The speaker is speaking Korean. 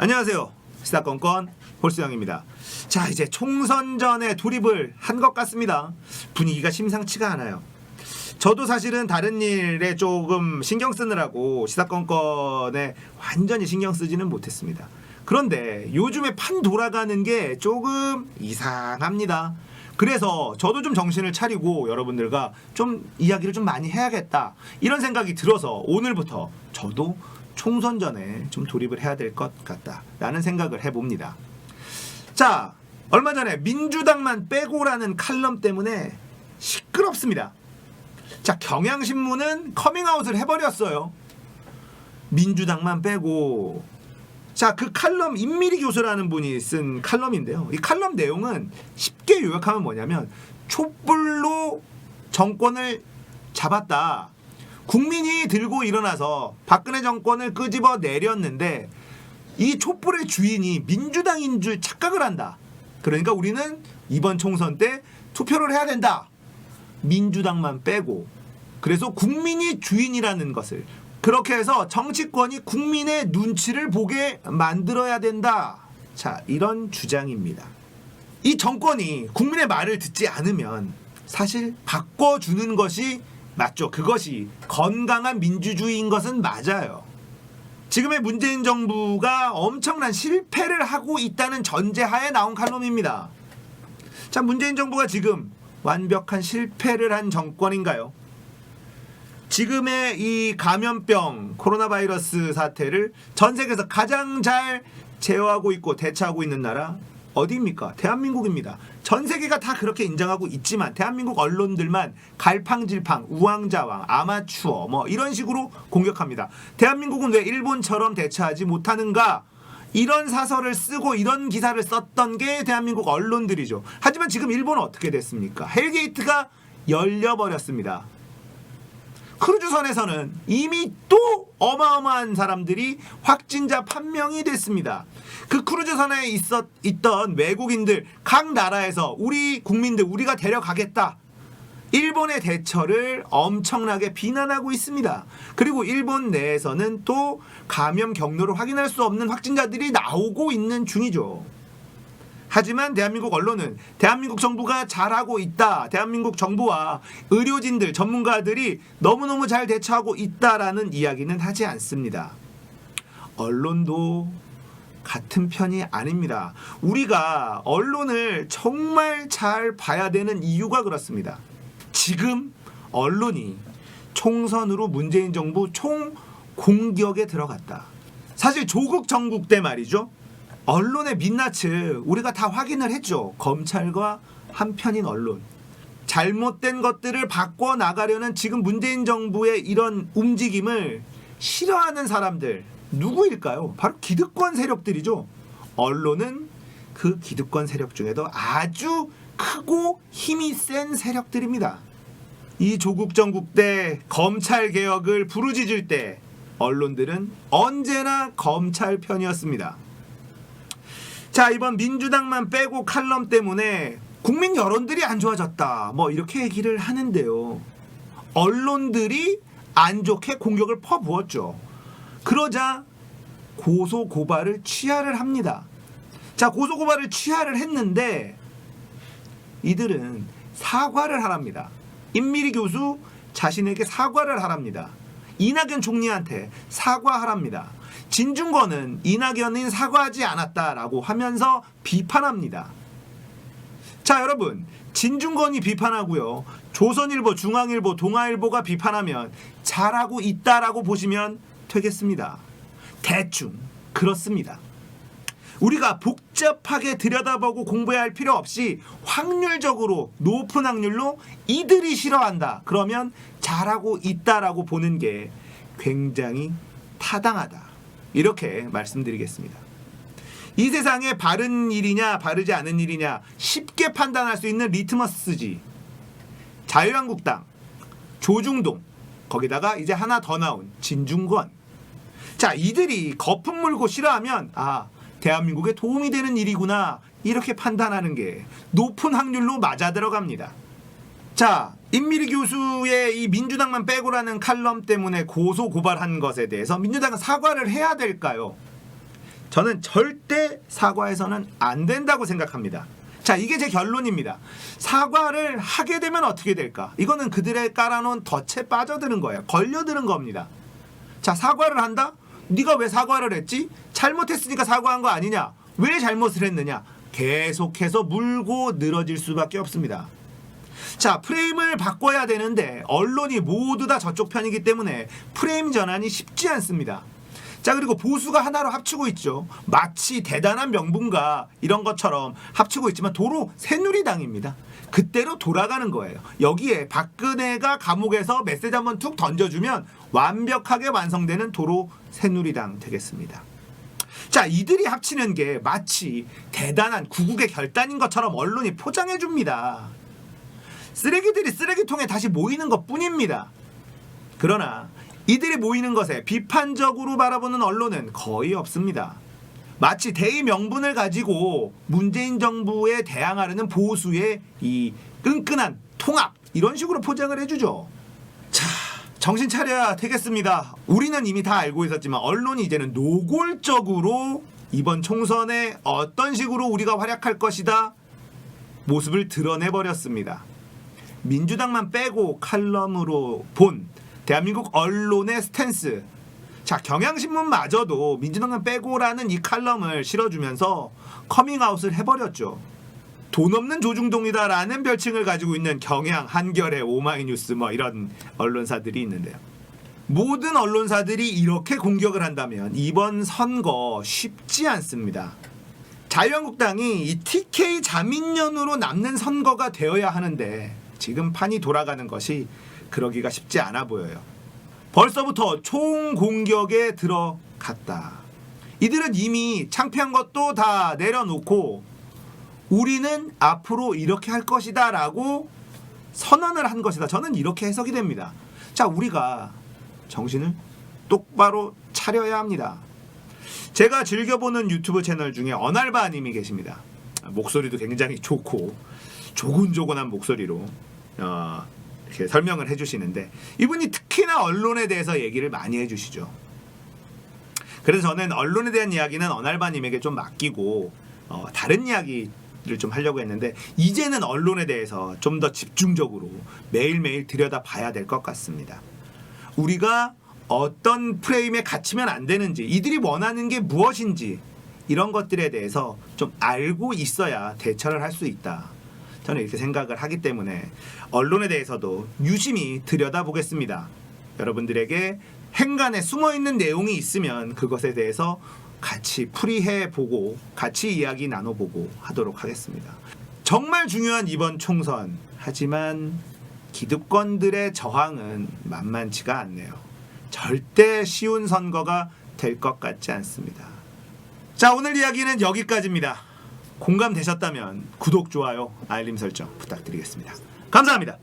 안녕하세요. 시사건건 홀수영입니다. 자, 이제 총선 전에 돌입을 한 것 같습니다. 분위기가 심상치가 않아요. 저도 사실은 다른 일에 조금 신경 쓰느라고 시사건건에 완전히 신경 쓰지는 못했습니다. 그런데 요즘에 판 돌아가는 게 조금 이상합니다. 그래서 저도 좀 정신을 차리고 여러분들과 좀 이야기를 좀 많이 해야겠다, 이런 생각이 들어서 오늘부터 저도 총선 전에 좀 돌입을 해야 될 것 같다라는 생각을 해봅니다. 자, 얼마 전에 민주당만 빼고라는 칼럼 때문에 시끄럽습니다. 자, 경향신문은 커밍아웃을 해버렸어요. 민주당만 빼고. 자, 그 칼럼 임미리 교수라는 분이 쓴 칼럼인데요. 이 칼럼 내용은 쉽게 요약하면 뭐냐면, 촛불로 정권을 잡았다. 국민이 들고 일어나서 박근혜 정권을 끄집어 내렸는데 이 촛불의 주인이 민주당인 줄 착각을 한다. 그러니까 우리는 이번 총선 때 투표를 해야 된다. 민주당만 빼고. 그래서 국민이 주인이라는 것을, 그렇게 해서 정치권이 국민의 눈치를 보게 만들어야 된다. 자, 이런 주장입니다. 이 정권이 국민의 말을 듣지 않으면 사실 바꿔주는 것이 맞죠. 그것이 건강한 민주주의인 것은 맞아요. 지금의 문재인 정부가 엄청난 실패를 하고 있다는 전제하에 나온 칼럼입니다. 자, 문재인 정부가 지금 완벽한 실패를 한 정권인가요? 지금의 이 감염병 코로나 바이러스 사태를 전 세계에서 가장 잘 제어하고 있고 대처하고 있는 나라 어디입니까? 대한민국입니다. 전 세계가 다 그렇게 인정하고 있지만 대한민국 언론들만 갈팡질팡, 우왕좌왕, 아마추어 뭐 이런 식으로 공격합니다. 대한민국은 왜 일본처럼 대처하지 못하는가? 이런 사설을 쓰고 이런 기사를 썼던 게 대한민국 언론들이죠. 하지만 지금 일본은 어떻게 됐습니까? 헬게이트가 열려버렸습니다. 크루즈선에서는 이미 또 어마어마한 사람들이 확진자 판명이 됐습니다. 그 크루즈선에 있던 외국인들, 각 나라에서 우리 국민들 우리가 데려가겠다, 일본의 대처를 엄청나게 비난하고 있습니다. 그리고 일본 내에서는 또 감염 경로를 확인할 수 없는 확진자들이 나오고 있는 중이죠. 하지만 대한민국 언론은 대한민국 정부가 잘하고 있다, 대한민국 정부와 의료진들, 전문가들이 너무너무 잘 대처하고 있다라는 이야기는 하지 않습니다. 언론도 같은 편이 아닙니다. 우리가 언론을 정말 잘 봐야 되는 이유가 그렇습니다. 지금 언론이 총선으로 문재인 정부 총공격에 들어갔다. 사실 조국 정국 때 말이죠, 언론의 민낯을 우리가 다 확인을 했죠. 검찰과 한편인 언론, 잘못된 것들을 바꿔나가려는 지금 문재인 정부의 이런 움직임을 싫어하는 사람들 누구일까요? 바로 기득권 세력들이죠. 언론은 그 기득권 세력 중에도 아주 크고 힘이 센 세력들입니다. 이 조국 정국 때 검찰 개혁을 부르짖을 때 언론들은 언제나 검찰 편이었습니다. 자, 이번 민주당만 빼고 칼럼 때문에 국민 여론들이 안 좋아졌다, 뭐 이렇게 얘기를 하는데요. 언론들이 안 좋게 공격을 퍼부었죠. 그러자 고소고발을 취하를 합니다. 자, 고소고발을 취하를 했는데 이들은 사과를 하랍니다. 임미리 교수 자신에게 사과를 하랍니다. 이낙연 총리한테 사과하랍니다. 진중권은 이낙연은 사과하지 않았다라고 하면서 비판합니다. 자, 여러분, 진중권이 비판하고요, 조선일보, 중앙일보, 동아일보가 비판하면 잘하고 있다라고 보시면 되겠습니다. 대충 그렇습니다. 우리가 복잡하게 들여다보고 공부해야 할 필요 없이 확률적으로 높은 확률로 이들이 싫어한다, 그러면 잘하고 있다라고 보는 게 굉장히 타당하다, 이렇게 말씀드리겠습니다. 이 세상에 바른 일이냐 바르지 않은 일이냐 쉽게 판단할 수 있는 리트머스지, 자유한국당, 조중동, 거기다가 이제 하나 더 나온 진중권. 자, 이들이 거품 물고 싫어하면 대한민국에 도움이 되는 일이구나, 이렇게 판단하는 게 높은 확률로 맞아 들어갑니다. 자, 임미리 교수의 이 민주당만 빼고라는 칼럼 때문에 고소 고발한 것에 대해서 민주당은 사과를 해야 될까요? 저는 절대 사과해서는 안 된다고 생각합니다. 자, 이게 제 결론입니다. 사과를 하게 되면 어떻게 될까? 이거는 그들의 깔아놓은 덫에 빠져드는 거예요. 걸려드는 겁니다. 자, 사과를 한다? 네가 왜 사과를 했지? 잘못했으니까 사과한 거 아니냐? 왜 잘못을 했느냐? 계속해서 물고 늘어질 수밖에 없습니다. 자, 프레임을 바꿔야 되는데 언론이 모두 다 저쪽 편이기 때문에 프레임 전환이 쉽지 않습니다. 자, 그리고 보수가 하나로 합치고 있죠. 마치 대단한 명분가 이런 것처럼 합치고 있지만 도로 새누리당입니다. 그때로 돌아가는 거예요. 여기에 박근혜가 감옥에서 메시지 한번 툭 던져주면 완벽하게 완성되는 도로 새누리당 되겠습니다. 자, 이들이 합치는 게 마치 대단한 구국의 결단인 것처럼 언론이 포장해줍니다. 쓰레기들이 쓰레기통에 다시 모이는 것뿐입니다. 그러나 이들이 모이는 것에 비판적으로 바라보는 언론은 거의 없습니다. 마치 대의 명분을 가지고 문재인 정부에 대항하려는 보수의 이 끈끈한 통합 이런 식으로 포장을 해주죠. 자, 정신 차려야 되겠습니다. 우리는 이미 다 알고 있었지만 언론이 이제는 노골적으로 이번 총선에 어떤 식으로 우리가 활약할 것이다 모습을 드러내버렸습니다. 민주당만 빼고 칼럼으로 본 대한민국 언론의 스탠스. 자, 경향신문마저도 민주당만 빼고라는 이 칼럼을 실어주면서 커밍아웃을 해버렸죠. 돈 없는 조중동이다라는 별칭을 가지고 있는 경향, 한겨레, 오마이뉴스 뭐 이런 언론사들이 있는데요. 모든 언론사들이 이렇게 공격을 한다면 이번 선거 쉽지 않습니다. 자유한국당이 이 TK 자민련으로 남는 선거가 되어야 하는데 지금 판이 돌아가는 것이 그러기가 쉽지 않아 보여요. 벌써부터 총공격에 들어갔다. 이들은 이미 창피한 것도 다 내려놓고 우리는 앞으로 이렇게 할 것이다 라고 선언을 한 것이다. 저는 이렇게 해석이 됩니다. 자, 우리가 정신을 똑바로 차려야 합니다. 제가 즐겨보는 유튜브 채널 중에 어날바님이 계십니다. 목소리도 굉장히 좋고 조곤조곤한 목소리로 이렇게 설명을 해주시는데 이분이 특히나 언론에 대해서 얘기를 많이 해주시죠. 그래서 저는 언론에 대한 이야기는 어날바님에게 좀 맡기고 다른 이야기를 좀 하려고 했는데 이제는 언론에 대해서 좀 더 집중적으로 매일매일 들여다봐야 될 것 같습니다. 우리가 어떤 프레임에 갇히면 안 되는지, 이들이 원하는 게 무엇인지 이런 것들에 대해서 좀 알고 있어야 대처를 할 수 있다. 저는 이렇게 생각을 하기 때문에 언론에 대해서도 유심히 들여다보겠습니다. 여러분들에게 행간에 숨어있는 내용이 있으면 그것에 대해서 같이 풀이해보고 같이 이야기 나눠보고 하도록 하겠습니다. 정말 중요한 이번 총선, 하지만 기득권들의 저항은 만만치가 않네요. 절대 쉬운 선거가 될 것 같지 않습니다. 자, 오늘 이야기는 여기까지입니다. 공감되셨다면 구독, 좋아요, 알림 설정 부탁드리겠습니다. 감사합니다.